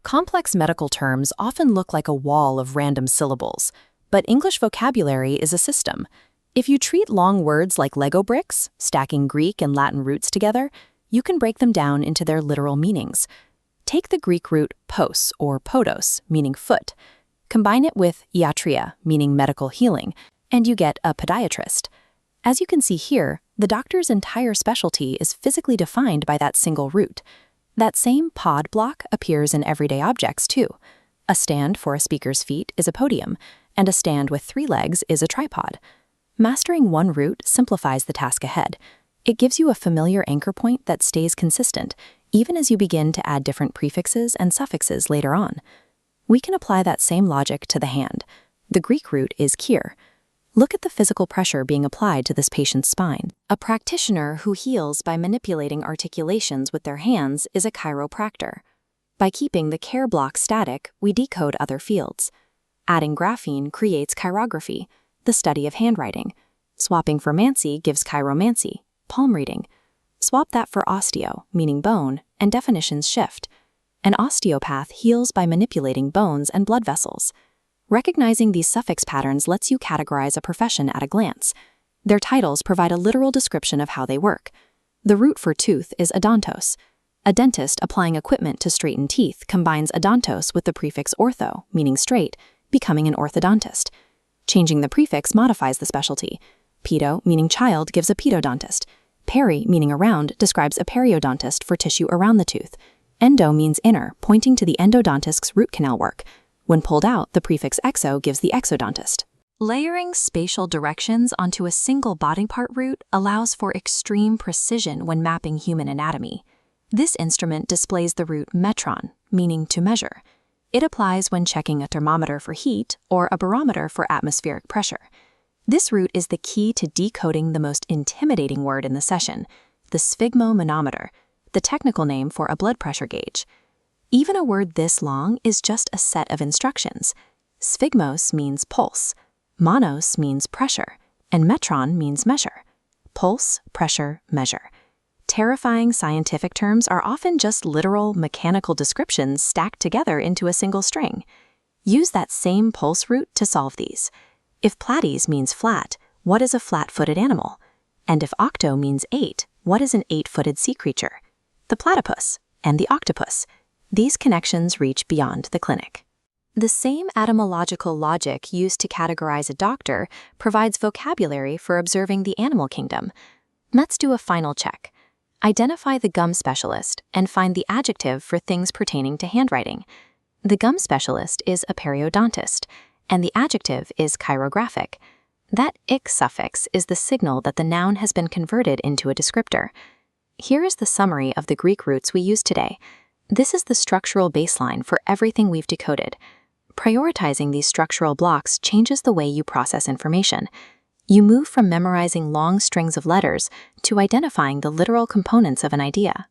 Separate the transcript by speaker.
Speaker 1: Complex medical terms often look like a wall of random syllables, but English vocabulary is a system. If you treat long words like Lego bricks, stacking Greek and Latin roots together, you can break them down into their literal meanings. Take the Greek root pos or podos, meaning foot. Combine it with iatria, meaning medical healing, and you get a podiatrist. As you can see here, the doctor's entire specialty is physically defined by that single root. That same pod block appears in everyday objects too. A stand for a speaker's feet is a podium, and a stand with 3 legs is a tripod. Mastering one root simplifies the task ahead. It gives you a familiar anchor point that stays consistent, even as you begin to add different prefixes and suffixes later on. We can apply that same logic to the hand. The Greek root is kyr. Look at the physical pressure being applied to this patient's spine. A practitioner who heals by manipulating articulations with their hands is a chiropractor. By keeping the care block static, we decode other fields. Adding graphene creates chirography, the study of handwriting. Swapping for mancy gives chiromancy, palm reading. Swap that for osteo, meaning bone, and definitions shift. An osteopath heals by manipulating bones and blood vessels. Recognizing these suffix patterns lets you categorize a profession at a glance. Their titles provide a literal description of how they work. The root for tooth is odontos. A dentist applying equipment to straighten teeth combines odontos with the prefix ortho, meaning straight, becoming an orthodontist. Changing the prefix modifies the specialty. Pedo, meaning child, gives a pedodontist. Peri, meaning around, describes a periodontist for tissue around the tooth. Endo means inner, pointing to the endodontist's root canal work. When pulled out, the prefix exo gives the exodontist. Layering spatial directions onto a single body part root allows for extreme precision when mapping human anatomy. This instrument displays the root metron, meaning to measure. It applies when checking a thermometer for heat or a barometer for atmospheric pressure. This root is the key to decoding the most intimidating word in the session, the sphygmomanometer, the technical name for a blood pressure gauge. Even a word this long is just a set of instructions. Sphygmos means pulse, monos means pressure, and metron means measure. Pulse, pressure, measure. Terrifying scientific terms are often just literal, mechanical descriptions stacked together into a single string. Use that same pulse root to solve these. If platies means flat, what is a flat-footed animal? And if octo means 8, what is an 8-footed sea creature? The platypus and the octopus. These connections reach beyond the clinic. The same etymological logic used to categorize a doctor provides vocabulary for observing the animal kingdom. Let's do a final check. Identify the gum specialist and find the adjective for things pertaining to handwriting. The gum specialist is a periodontist, and the adjective is chirographic. That ic suffix is the signal that the noun has been converted into a descriptor. Here is the summary of the Greek roots we use today. This is the structural baseline for everything we've decoded. Prioritizing these structural blocks changes the way you process information. You move from memorizing long strings of letters to identifying the literal components of an idea.